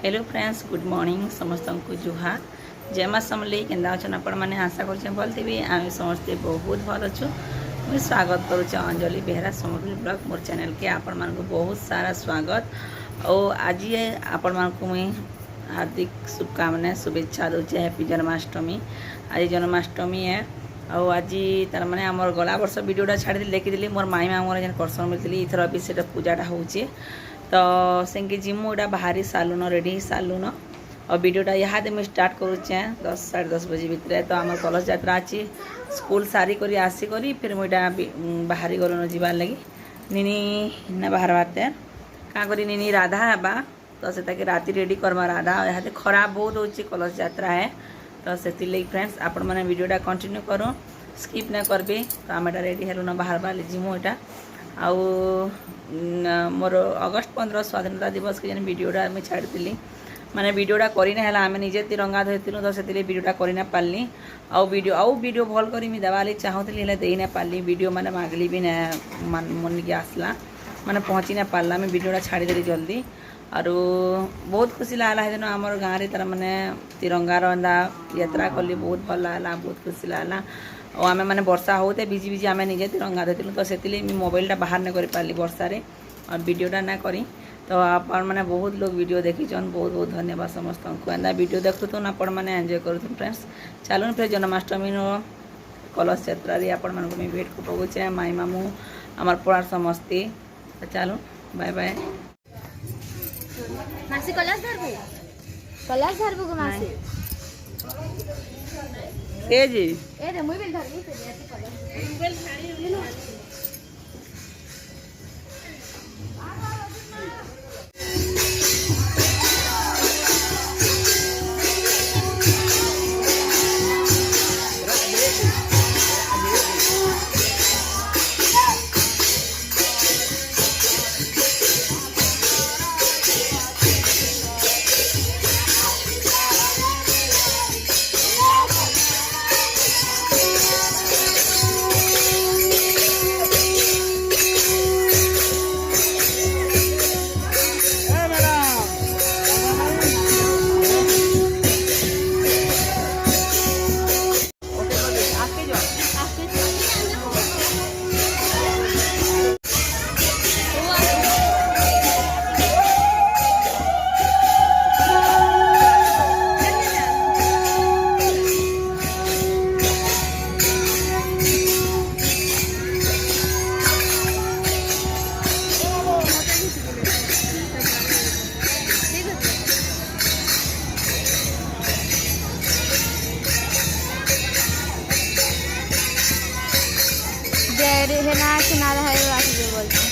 Hello friends good morning समस्त को जुहार जय माँ समलेई केन्दा अच्छन आपण मैंने आशा कर भल थी आम समस्ते बहुत भल अच्छु मुझे स्वागत करुच्चे अंजलि बेहरा समग्री ब्लॉग मोर चैनल के आपण मान बहुत सारा स्वागत और आज आपण मान मुई हार्दिक शुभकामना शुभेच्छा दूचे हैप्पी जन्माष्टमी। आज जन्माष्टमी है और आज तार मैंने आम गला वर्ष वीडियोटा छाड़ी देखी मोर माई मामूर जेन कर्सन मिलती इथर भी से पूजाटा हो तो सेंगे जिमु इटा बाहरी सालुन रेडी सालुन और वीडियोटा यहाँ मुझे स्टार्ट करुचे 10 बजे भितर तो आम कलश यात्रा अच्छी स्कूल सारी करी आसी करी फिर मुझे बाहरी गलुन जीवार लगी निनी ना बाहर बाते क्या करी निनी राधा हेबा तो से राति रेडी करवा राधा यहाँ खराब बहुत हो कलश यात्रा है तो से फ्रेंड्स आपण मैंने वीडियोटा कंटिन्यू करूँ स्किप ना करबे तो आम रेडी हेलु ना बाहर बाहर जिमु इटा आउ मोर अगस्ट 15 स्वाधीनता दिवस के जेन वीडियोटा मुझे छाड़ी माने वीडियोटा करना है आम निजे तिरंगा धरती तो से वीडियोटा करना पार्ली आउ वीडियो भल कर देवाली चाहूली दे ना पार्ली वीडियो माने मागली भी ना मन के आसला माने पहुँची ना पार्ला मैं वीडियोटा छाड़ीदेली जल्दी और बहुत खुशी लगला है आम गाँव में तार मैंने तिरंगार एंता यात्रा कली बहुत भल लगला बहुत खुशी लगला और आम मैंने वर्षा होते भिजी भिजी आम निजे तिरंगा धरती तो से मोबाइलटा बाहर नहीं कर पार्ली वर्षारे और वीडियोटा ना करी तो आपण मैंने बहुत लोग वीडियो देखी बहुत बहुत धन्यवाद समस्त को एंता वीडियो देखु तो आपण मैंने एंजॉय करूँ फ्रेंड्स चलो फिर जन्माष्टमी कलश यात्रा आपण मानक मुझे भेट को पहुँचे माई मामू आमार पड़ार समस्ते तो चलो बाय बाय मासी कलश धरबो गो मासी ए जी ए रे मुई बेल धरबो से ऐसे कलश बेल छाड़ी है ना किनारा है वाकी बोलते हैं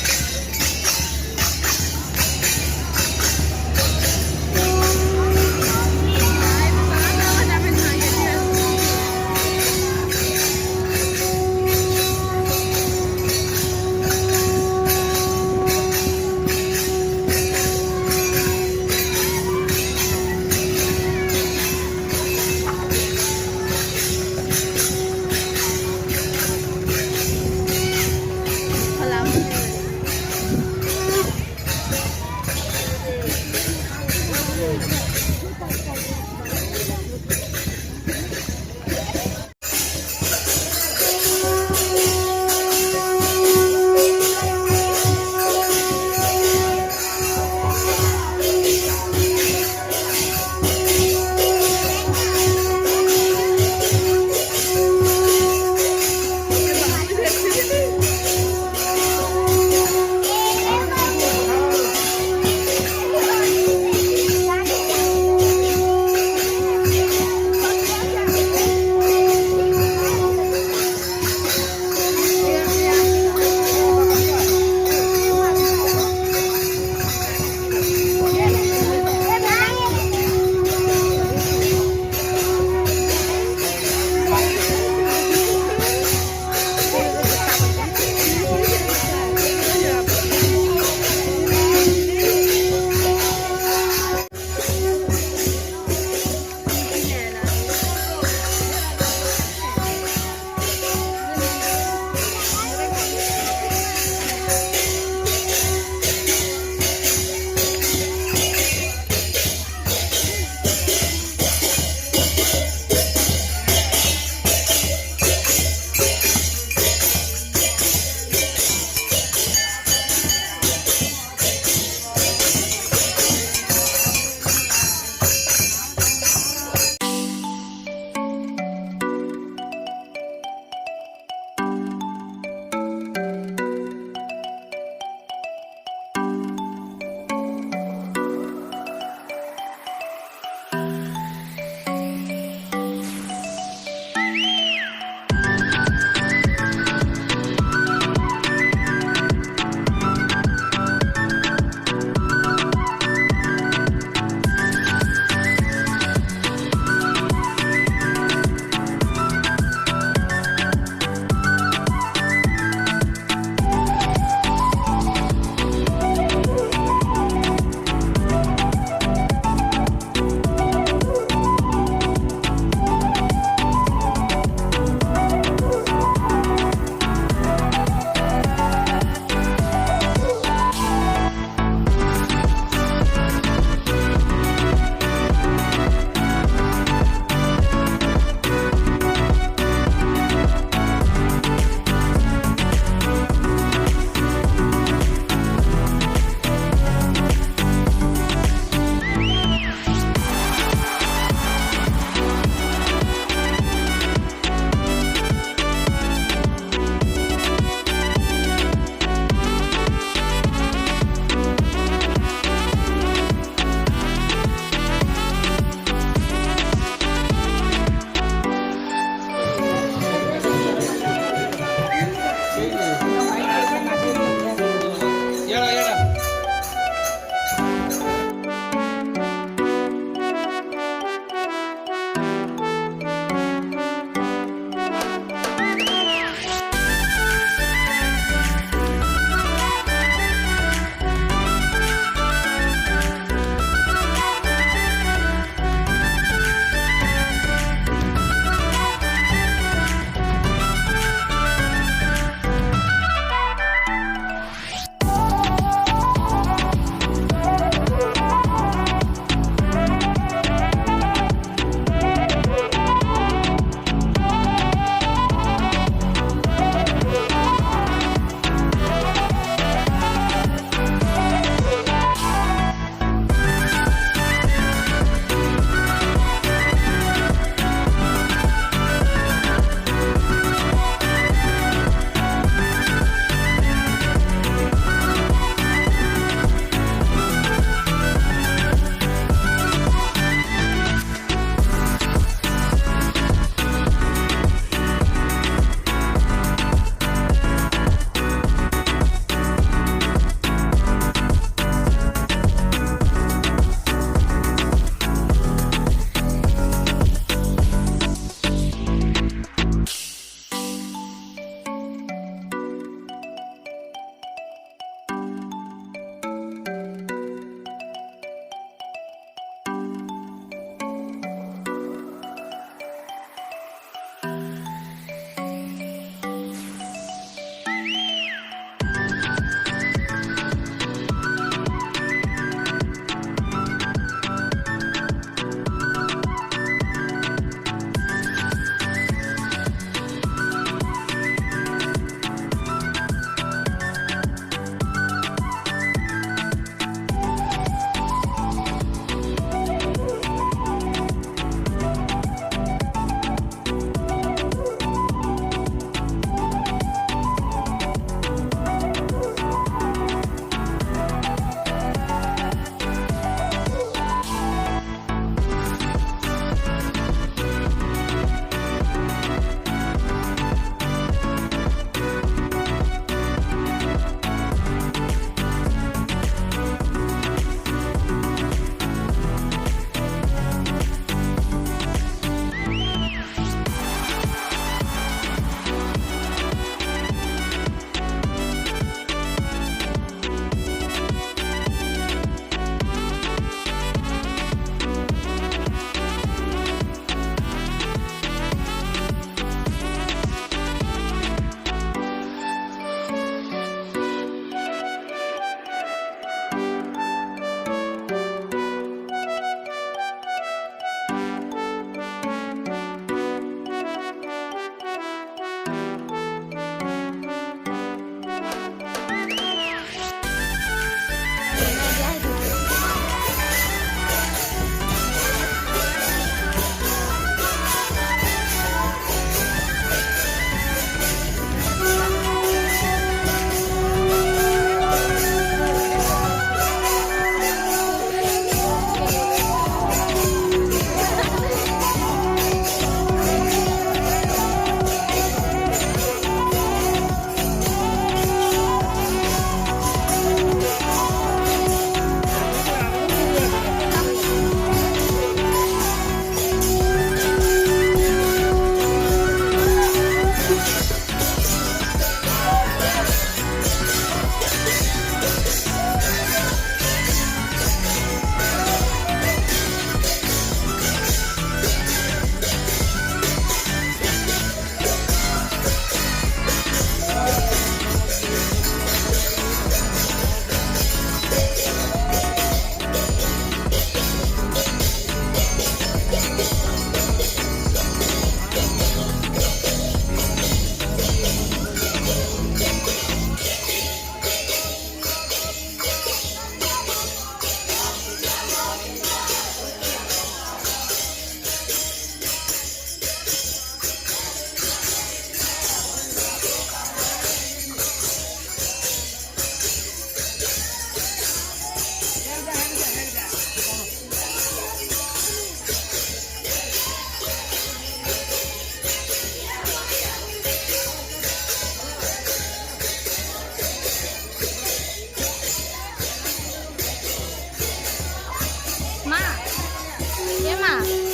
ना